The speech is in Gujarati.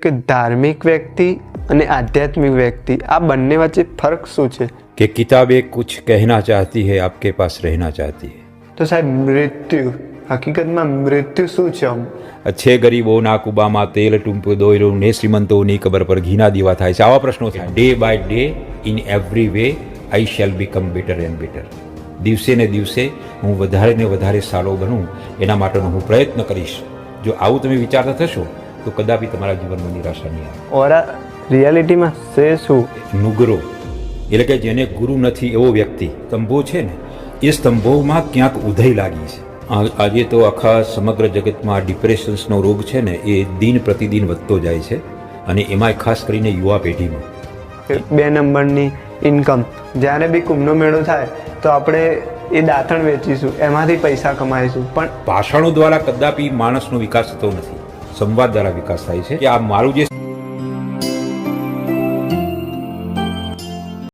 કે ધાર્મિક વ્યક્તિ અને આધ્યાત્મિક વ્યક્તિ આ બંને વચ્ચે ફરક શું છે? कि किताबें कुछ कहना चाहती है, आपके पास रहना चाहती है। તો સાહેબ મૃત્યુ, હકીકતમાં મૃત્યુ શું છે? अच्छे गरीबोના કુબામાં તેલ ટૂંપું દોયરું ને શ્રીમંતોની કબર પર ઘીના દીવા થાય છે. આવા પ્રશ્નો થાય. Day by day in every way I shall become better and better. દિવસે ને દિવસે હું વધારે ને વધારે સારો બનું એના માટેનો હું પ્રયત્ન કરીશ. જો આવું તમે વિચારતા થશો તો કદાપી તમારા જીવનમાં નિરાશા નહીં આવે. ઓરા રિયાલિટીમાં છે શું? નુગરો એટલે કે જેને ગુરુ નથી એવો વ્યક્તિ. સ્તંભો છે ને એ સ્તંભોમાં ક્યાંક ઉધઈ લાગી છે. આજે તો આખા સમગ્ર જગતમાં ડિપ્રેશન્સનો રોગ છે ને એ દિન પ્રતિદિન વધતો જાય છે અને એમાંય ખાસ કરીને યુવા પેઢીમાં. 2 નંબરની ઇન્કમ. જ્યારે બી કુંભનો મેળો થાય તો આપણે એ દાંતણ વેચીશું, એમાંથી પૈસા કમાઈશું. પણ ભાષણો દ્વારા કદાપી માણસનો વિકાસ થતો નથી, સંવાદ દ્વારા વિકાસ થાય છે. કે આ મારું જે